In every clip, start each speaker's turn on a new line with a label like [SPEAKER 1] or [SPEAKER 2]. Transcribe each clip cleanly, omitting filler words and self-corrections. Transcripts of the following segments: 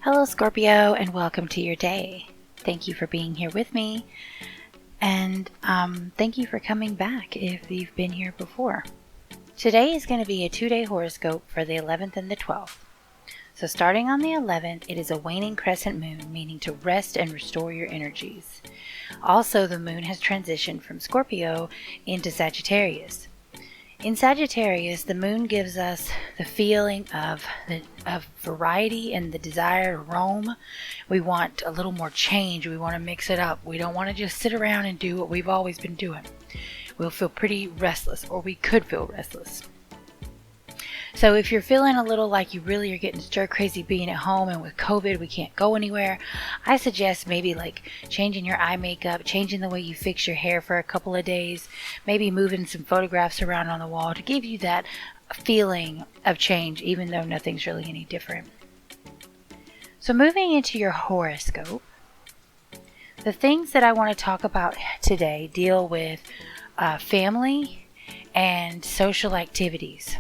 [SPEAKER 1] Hello Scorpio, and welcome to your day. Thank you for being here with me, and thank you for coming back if you've been here before. Today is going to be a 2-day horoscope for the 11th and the 12th. So starting on the 11th, it is a waning crescent moon, meaning to rest and restore your energies. Also, the moon has transitioned from Scorpio into Sagittarius. In Sagittarius, the moon gives us the feeling of variety and the desire to roam. We want a little more change. We want to mix it up. We don't want to just sit around and do what we've always been doing. We'll feel pretty restless, or we could feel restless. So if you're feeling a little like you really are getting stir crazy being at home, and with COVID we can't go anywhere, I suggest maybe like changing your eye makeup, changing the way you fix your hair for a couple of days, maybe moving some photographs around on the wall to give you that feeling of change, even though nothing's really any different. So moving into your horoscope, the things that I want to talk about today deal with family and social activities.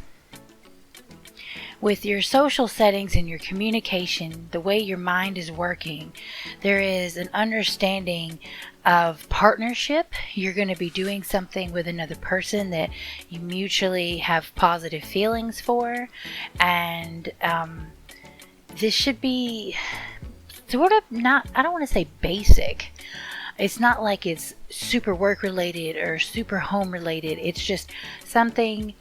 [SPEAKER 1] With your social settings and your communication, the way your mind is working, there is an understanding of partnership. You're going to be doing something with another person that you mutually have positive feelings for, and this should be sort of not, I don't want to say basic. It's not like it's super work related or super home related. It's just something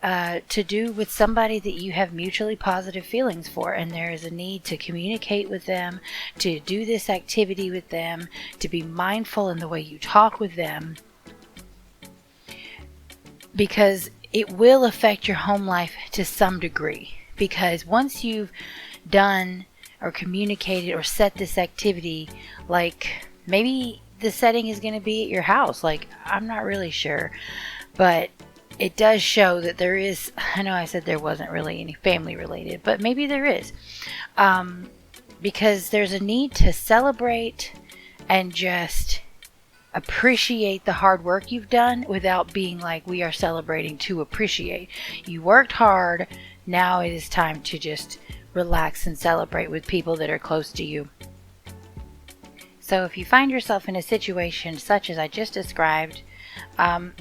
[SPEAKER 1] to do with somebody that you have mutually positive feelings for, and there is a need to communicate with them, to do this activity with them, to be mindful in the way you talk with them, because it will affect your home life to some degree. Because once you've done or communicated or set this activity, like maybe the setting is going to be at your house, like I'm not really sure, but it does show that there is, I know I said there wasn't really any family related, but maybe there is, because there's a need to celebrate and just appreciate the hard work you've done without being like, we are celebrating to appreciate. You worked hard, now it is time to just relax and celebrate with people that are close to you. So if you find yourself in a situation such as I just described,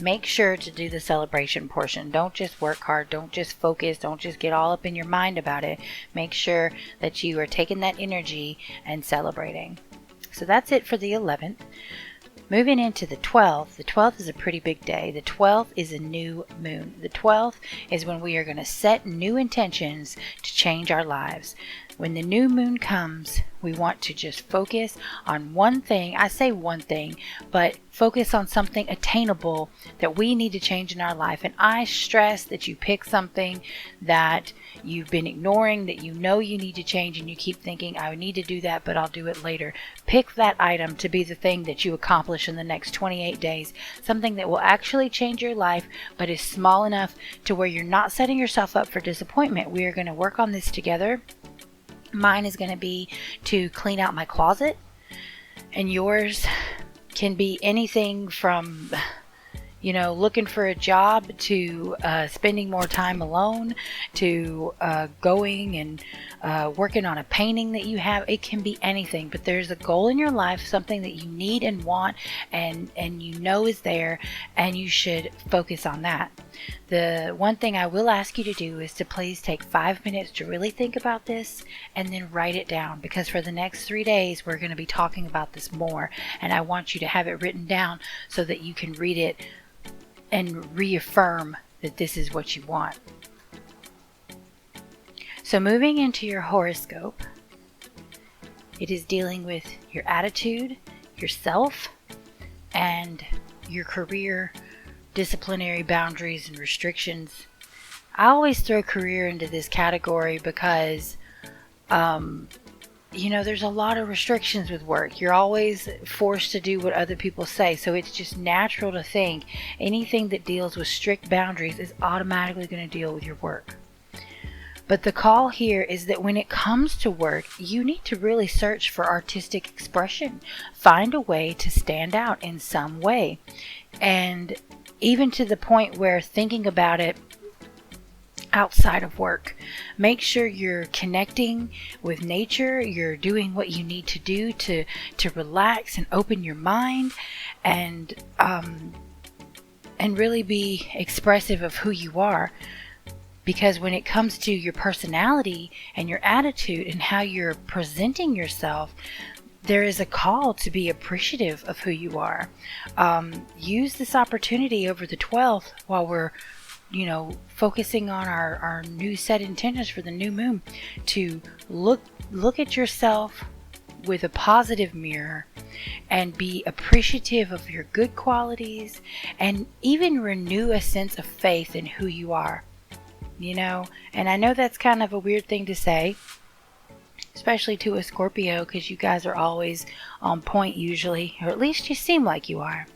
[SPEAKER 1] make sure to do the celebration portion. Don't just work hard. Don't just focus. Don't just get all up in your mind about it. Make sure that you are taking that energy and celebrating. So that's it for the 11th. Moving into the 12th. The 12th is a pretty big day. The 12th is a new moon. The 12th is when we are going to set new intentions to change our lives. When the new moon comes, we want to just focus on one thing. I say one thing, but focus on something attainable that we need to change in our life. And I stress that you pick something that you've been ignoring, that you know you need to change, and you keep thinking, I need to do that, but I'll do it later. Pick that item to be the thing that you accomplish in the next 28 days. Something that will actually change your life, but is small enough to where you're not setting yourself up for disappointment. We are going to work on this together. Mine is going to be to clean out my closet, and yours can be anything from, looking for a job to spending more time alone to going and working on a painting that you have. It can be anything, but there's a goal in your life, something that you need and want, and is there, and you should focus on that. The one thing I will ask you to do is to please take 5 minutes to really think about this and then write it down, because for the next 3 days we're going to be talking about this more, and I want you to have it written down so that you can read it and reaffirm that this is what you want. So moving into your horoscope, it is dealing with your attitude, yourself, and your career, disciplinary boundaries and restrictions. I always throw career into this category because there's a lot of restrictions with work. You're always forced to do what other people say, so it's just natural to think anything that deals with strict boundaries is automatically going to deal with your work. But the call here is that when it comes to work, you need to really search for artistic expression. Find a way to stand out in some way. And even to the point where thinking about it, outside of work. Make sure you're connecting with nature, you're doing what you need to do to relax and open your mind, and really be expressive of who you are. Because when it comes to your personality and your attitude and how you're presenting yourself, there is a call to be appreciative of who you are. Use this opportunity over the 12th while we're focusing on our new set intentions for the new moon, to look at yourself with a positive mirror and be appreciative of your good qualities, and even renew a sense of faith in who you are. And I know that's kind of a weird thing to say, especially to a Scorpio, because you guys are always on point usually, or at least you seem like you are.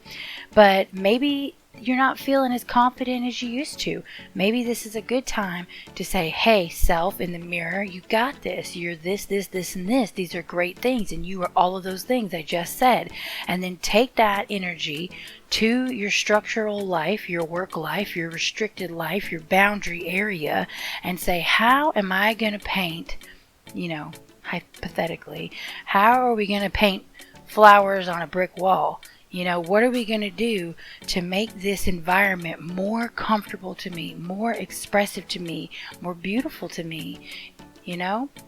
[SPEAKER 1] But maybe you're not feeling as confident as you used to. Maybe this is a good time to say, hey, self, in the mirror, you got this. You're this, and this. These are great things, and you are all of those things I just said. And then take that energy to your structural life, your work life, your restricted life, your boundary area, and say, how am I going to paint, hypothetically, how are we going to paint flowers on a brick wall? What are we going to do to make this environment more comfortable to me, more expressive to me, more beautiful to me?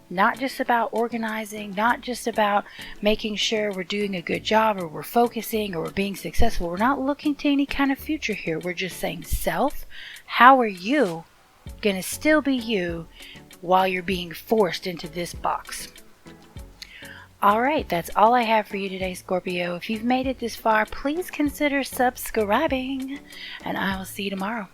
[SPEAKER 1] Not just about organizing, not just about making sure we're doing a good job, or we're focusing, or we're being successful. We're not looking to any kind of future here. We're just saying, self, how are you going to still be you while you're being forced into this box? Alright, that's all I have for you today, Scorpio. If you've made it this far, please consider subscribing, and I will see you tomorrow.